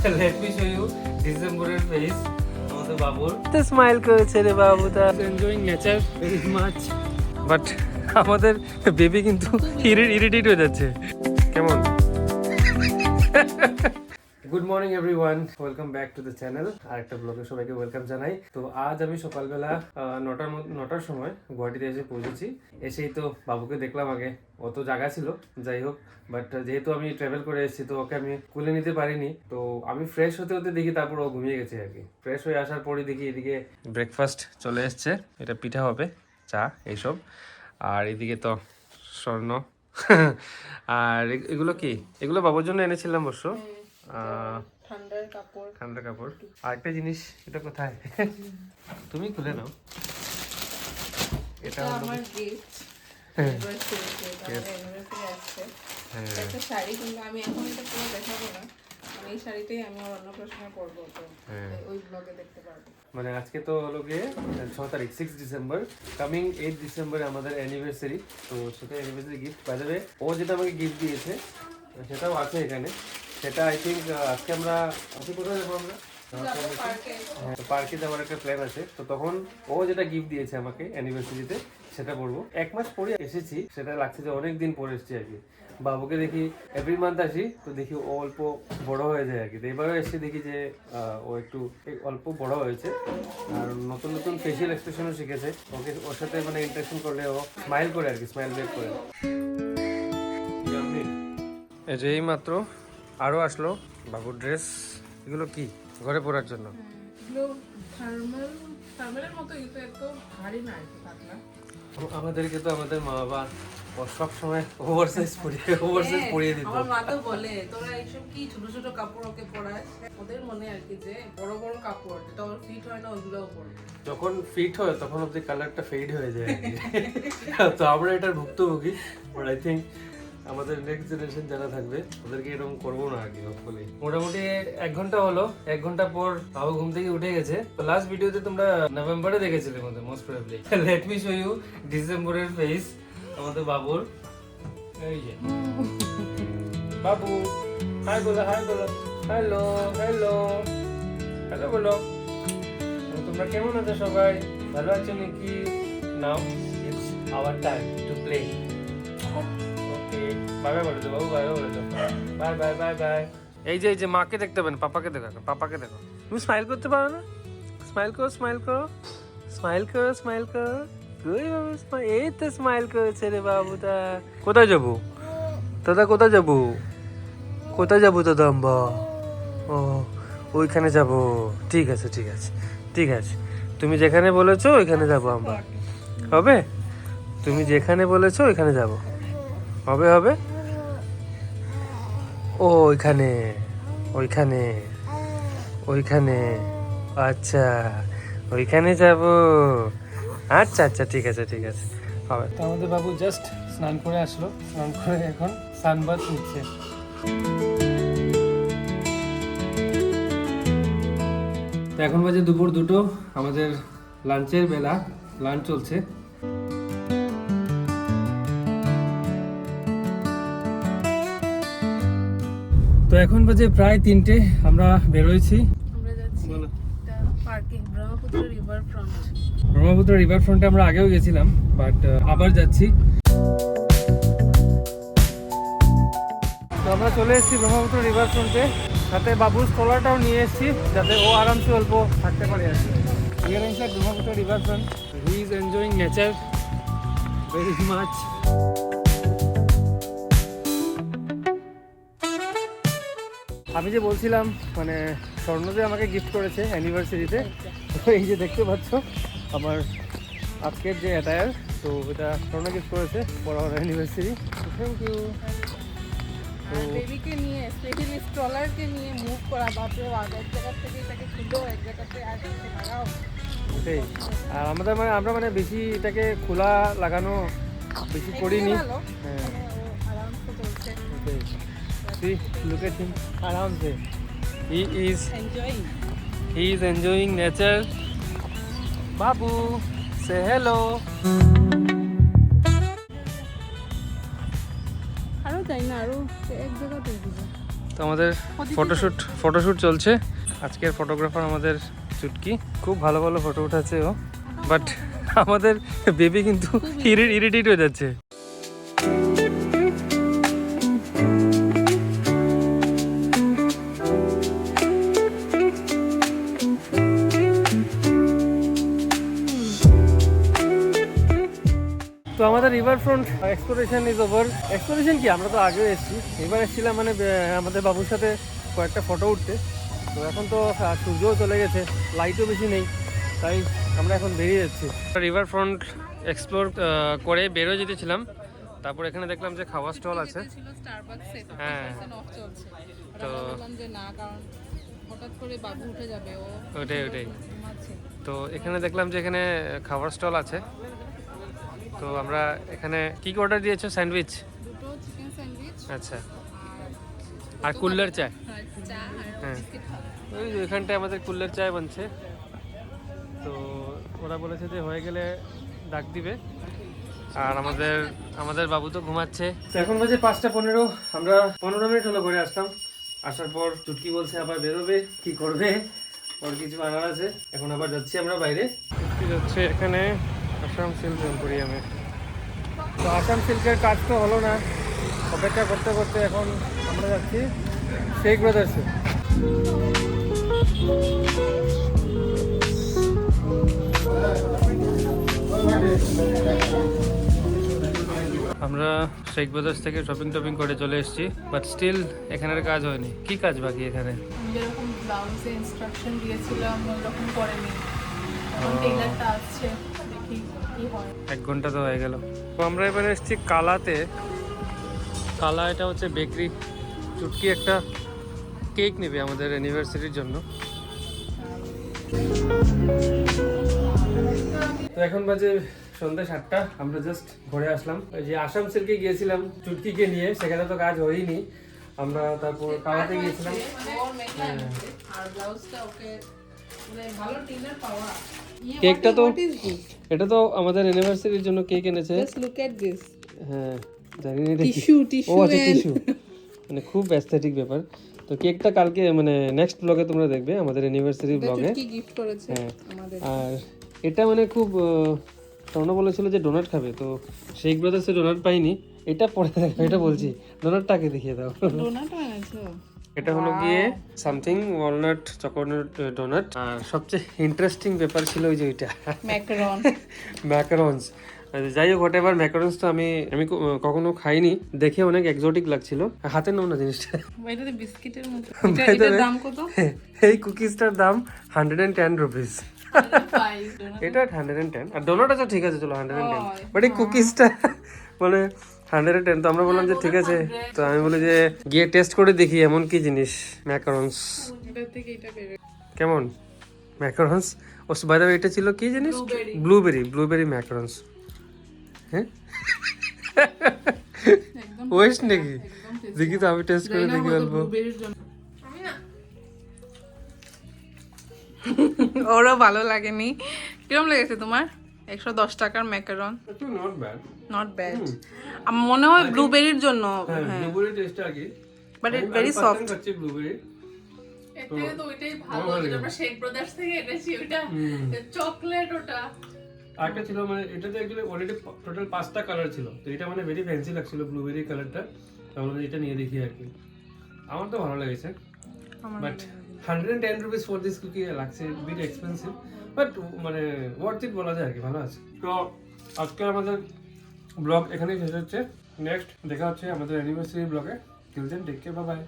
Let me show you ডিসেম্বরের face আমাদের বাবুর। তো স্মাইল করেছে রে বাবুটা, enjoying nature very much. But আমাদের বেবি কিন্তু ইরিটেট হয়ে যাচ্ছে। কেমন? Good morning everyone, welcome back to the channel. আরেকটা ব্লগে সবাইকে ওয়েলকাম জানাই। তো আজ আমি সকালবেলা 9টার সময় গুয়াহাটিতে এসে পৌঁছেছি। এসেই তো বাবুকে দেখলাম, আগে অত জায়গা ছিল, যাই হোক। বাট যেহেতু আমি ট্রাভেল করে এসেছি তো ওকে আমি কুলে নিতে পারিনি। তো আমি ফ্রেশ হতে হতে দেখি তারপর ও ঘুমিয়ে গেছে আর কি। ফ্রেশ হয়ে আসার পরই দেখি এদিকে ব্রেকফাস্ট চলে এসছে। এটা পিঠা হবে, চা এইসব। আর এদিকে তো স্বর্ণ আর এগুলো কি, এগুলো বাবুর জন্য এনেছিলাম অবশ্য। ঠান্ডার কাপড়। আরেকটা জিনিস, এটা কোথায় তুমি খুলে নাও। এটা আমার গিফট। একটা শাড়ি, কিন্তু আমি এখন এটা পুরো দেখাবো না। এই শাড়িটাই আমি আমার অন্নপ্রাশনে পরবো, তো ওই ব্লগে দেখতে পারবো। মানে আজকে তো হলো গিয়ে 6 তারিখ, 6 ডিসেম্বর। কামিং 8 ডিসেম্বর আমাদের অ্যানিভার্সারি। তো সেটা anniversary gift by the way, ও যেটা আমাকে গিফট দিয়েছে সেটাও আছে এখানে। সেটা আই থিঙ্ক আজকে আমরা কোথায় যাবো আমরা? পার্কে যাওয়ার একটা প্ল্যান আছে। তো তখন ও যেটা গিফট দিয়েছে আমাকে অ্যানিভার্সারিতে সেটা পরবো। 1 মাস পরে এসেছি, সেটা লাগছে যে অনেক দিন পরে এসেছি আর কি। বাবুকে দেখি এভরি মান্থ আসি, তো দেখি ও অল্প বড় হয়ে যায় আর কি। তো এবারে এসে দেখি যে ও একটু অল্প বড় হয়েছে, আর নতুন নতুন ফেসিয়াল এক্সপ্রেশনও শিখেছে। ওকে ওর সাথে মানে ইন্টারেকশন করলে ও স্মাইল করে আর কি, স্মাইল ব্যাক করে। এই মাত্র আরো আসলো বাবুর ড্রেস। এগুলো কি ঘরে পরার জন্য? আমাদেরকে তো আমাদের মা বাবা সব সময় ওভারসাইজ পরিয়ে দিত। আমার মা তো বলে, তোরা এইসব কি ছোট ছোট কাপড় ওকে পরায়। ওদের মনে আর কি যে বড় বড় কাপড় যেটা ওর ফিট হয় না ওগুলোও পরে। যখন ফিট হয় তখন ওদের কালারটা ফেড হয়ে যায় আর কি। তো আমরা এটার ভুক্তভোগী। বাট আই থিঙ্ক আমাদের নেক্সট জেনারেশন যারা থাকবে ওদেরকে এরকম করবো না আর কি। হোপফুলি মোটামুটি 1 ঘন্টা হলো। 1 ঘন্টা পর বাবু ঘুম থেকে উঠে গেছে। তো লাস্ট ভিডিওতে তোমরা নভেম্বরে দেখেছিলে মধ্যে most probably. Let me show you ডিসেম্বরের ফেস আমাদের বাবুর। এই যে বাবু, হাই বলো, হাই বলো, হ্যালো হ্যালো হ্যালো বলো। তোমরা কেমন আছো সবাই? ভালো আছো নাকি? Now it's our time to play. Okay bye bye বলে দাও বাবু, বাই বাই বলে দাও। Bye bye bye bye. এই যে মাকে দেখতে হবে না, পাপাকে দেখো, পাপাকে দেখো। তুমি স্মাইল করতে পারো না? স্মাইল করো, স্মাইল করো, স্মাইল করো, স্মাইল করো। গুড বাবু, স্মাইল। এই তো স্মাইল করেছে রে বাবুটা। কোথায় যাবো দাদা? কোথায় যাবো? কোথায় যাবো দাদা আম্বা? ও ওইখানে যাবো। ঠিক আছে ঠিক আছে ঠিক আছে, তুমি যেখানে বলেছো ওইখানে যাবো আমরা। হবে? তুমি যেখানে বলেছো ওইখানে যাবো। হবে হবে। ও ওইখানে ওইখানে ওইখানে, আচ্ছা ওইখানে যাব। আচ্ছা আচ্ছা ঠিক আছে ঠিক আছে, হবে। তো আমাদের বাবু জাস্ট স্নান করে আসলো, স্নান করে এখন সানবাথ নিচ্ছে। তো এখন বাজে দুপুর 2টো, আমাদের লাঞ্চের বেলা, লাঞ্চ চলছে। তো এখন বাজে প্রায় 3টে, আমরা বেরোয়েছি। আমরা যাচ্ছি পার্কে, Brahmaputra river front. Brahmaputra river ফ্রন্টে আমরা আগেও গেছিলাম, বাট আবার যাচ্ছি। তো আমরা চলে এসেছি ব্রহ্মপুত্র রিভার ফ্রন্টে। সাথে বাবুর স্ট্রলারটাও নিয়ে এসেছি যাতে ও আরামসে অল্প থাকতে পারে আর কি। Here inside Brahmaputra river front, he is enjoying nature very much. আমি যে বলছিলাম মানে স্বর্ণ যে আমাকে গিফট করেছে অ্যানিভার্সারিতে, তো এই যে দেখতে পাচ্ছ আমার আজকের যে অ্যাটায়ার, তো এটা স্বর্ণ গিফট করেছে for our anniversary. Thank you. আর বেবিকে নিয়ে, স্পেশালি স্ট্রলারকে নিয়ে মুভ করা, বাপরে বাপ, এক জায়গা থেকে এটাকে খুলো, এক জায়গাতে আগে লাগাও। ওটাই। আর আমরা মানে বেশি এটাকে খোলা লাগানো বেশি করিনি। হ্যাঁ আরামসে চলছে। See, look at him, আরামসে। He is enjoying nature. Babu, say hello. আরো তাই না, আরো এক জায়গাতে তো আমাদের ফটোশ্যুট চলছে। আজকের ফটোগ্রাফার আমাদের চুটকি, খুব ভালো ভালো ফটো উঠাচ্ছে ও, বাট আমাদের বেবি কিন্তু ইরিটেট হয়ে যাচ্ছে। তো আমাদের river front exploration is over. Exploration কি, আমরা তো আগেও এসেছি, এবার এসেছিলাম মানে আমাদের বাবুর সাথে কয়েকটা ফটো উঠতে। তো এখন তো সূর্যও চলে গেছে, লাইটও বেশি নেই, তাই আমরা এখন বেরিয়ে যাচ্ছি। রিভার ফ্রন্ট এক্সপ্লোর করে বেরোয় যেতেছিলাম, তারপর এখানে দেখলাম যে খাওয়ার স্টল আছে। হ্যাঁ, তো ওটাই তো এখানে দেখলাম যে এখানে খাবার স্টল আছে। তো আমরা এখানে কি অর্ডার দিয়েছো? স্যান্ডউইচ, দুটো চিকেন স্যান্ডউইচ, আচ্ছা, আর কুল্লার চা। চা হ্যাঁ, ওই এখানটায় আমাদের কুল্লার চায় বানছে। তো ওরা বলেছে যে হয়ে গেলে ডাক দিবে। আর আমাদের বাবু তো ঘুমাচ্ছে। তো এখন বাজে 5:15, আমরা 15 মিনিট হলো ঘরে আসলাম। আসার পর চুটকি বলছে আবার বেরোবে, কি করবে, ওর কিছু আনার আছে। এখন আবার যাচ্ছি আমরা বাইরে। চুটকি যাচ্ছে এখানে আসাম সিল্ক এম্পোরিয়ামে। তো আসাম সিল্কের কাজ তো হলো না, অপেক্ষা করতে করতে এখন আমরা যাচ্ছি শেখ ব্রাদার্সে। আমরা শেখ ব্রাদার্স থেকে শপিং করে চলে এসেছি, বাট স্টিল এখানের কাজ হয়নি। কি কাজ বাকি এখানে? যেরকম ব্লাউজে ইনস্ট্রাকশন দিয়েছিলাম ওরকম করেনি, এখন টেইলারটা আসছে, দেখি কি হয়। 1 ঘন্টা তো হয়ে গেল। তো আমরা এবারে এসেছি কালাতে। কালা এটা হচ্ছে বেকারি। চুটকি একটা কেক নেবে আমাদের অ্যানিভার্সারির জন্য। তো এখন বাজে সন্ধ্যা 7টা, আমরা জাস্ট ঘরে আসলাম। ওই যে আসাম সিল্কে গিয়েছিলাম চুটকিকে নিয়ে, সেখানে তো কাজ হয়নি। আমরা তারপর কালাতে গিয়েছিলাম। আর ব্লাউজটা ওকে ভালো টেইলার পাওয়া। কেকটা তো, এটা তো আমাদের অ্যানিভার্সারির জন্য কেক এনেছে। Just look at this. হ্যাঁ, জানি না এটা কি। টিস্যু ও আচ্ছা, টিস্যু, মানে খুব অ্যাস্থেটিক ব্যাপার। তো কেকটা কালকে মানে নেক্সট ব্লগে তোমরা দেখবে, আমাদের অ্যানিভার্সারি ব্লগে। কি গিফট করেছে আমাদের। আর এটা মানে খুব স্বর্ণ বলেছিল যে ডোনাট খাবে, তো শেখ ব্রাদার্সে ডোনাট পাইনি। এটা পরে দেখো, এটা বলছি, ডোনাটটাকে দেখিয়ে দাও। ডোনাট এনেছো? এটা হলো গিয়ে সামথিং ওয়ালনাট চকোলেট ডোনাট। আর সবচেয়ে ইন্টারেস্টিং ব্যাপার ছিল ওই যে ওইটা ম্যাকারন। ম্যাকারনস। যাই হোক, হোয়াট এভার, ম্যাকারনস তো আমি কখনো খাইনি, দেখে অনেক এক্সোটিক লাগছিল। হাতে নাও না জিনিসটা। এটা তো বিস্কিটের মতো। এটার দাম কত? এই কুকিজটার দাম 110 রুপিস। এটা 110, আর ডোনাট আছে ঠিক আছে, চলো 110, বাট এই কুকিজটা মানে 110। তো আমরা বললাম যে ঠিক আছে, তো আমি বলি যে গিয়ে টেস্ট করে দেখি এমন কি জিনিস ম্যাকারনস। কেমন ম্যাকারনস? ও বাই দ্য ওয়ে, এটা ছিল কি জিনিস? ব্লুবেরি ম্যাকারনস। হ্যাঁ, ওয়েস্ট নাকি? দেখি তো, আমি টেস্ট করে দেখি অল্প। ওরও ভালো লাগেনি। কিরম লেগেছে তোমার? 110 টাকার ম্যাকারন, নট ব্যাড। আমার মনে হয় ব্লুবেরির জন্য। হ্যাঁ, ব্লুবেরি টেস্ট আর কি, but it very soft. Kacchi blueberry. এর থেকে তো ওইটাই ভালো, যেটা আমরা শেক ব্রাদার্স থেকে এনেছি, ওইটা চকলেট। ওটা আরেকটা ছিল, মানে এটাতে অ্যাকচুয়ালি অলরেডি টোটাল 5টা কালার ছিল, তো এটা মানে ভেরি ফ্যান্সি লাগছিল ব্লুবেরি কালারটা, তাহলে এটা নিয়ে দেখি আর কি। আমার তো ভালো লেগেছে, but 110 rupees for this cookie লাগছে বিট এক্সপেন্সিভ, বাট মানে ওয়ার্থ ইট বলা যায় আর কি, ভালো আছে। তো আজকে আমাদের ব্লগ এখানেই শেষ হচ্ছে। নেক্সট দেখা হচ্ছে আমাদের অ্যানিভার্সারি ব্লগে। Till then take care, bye by.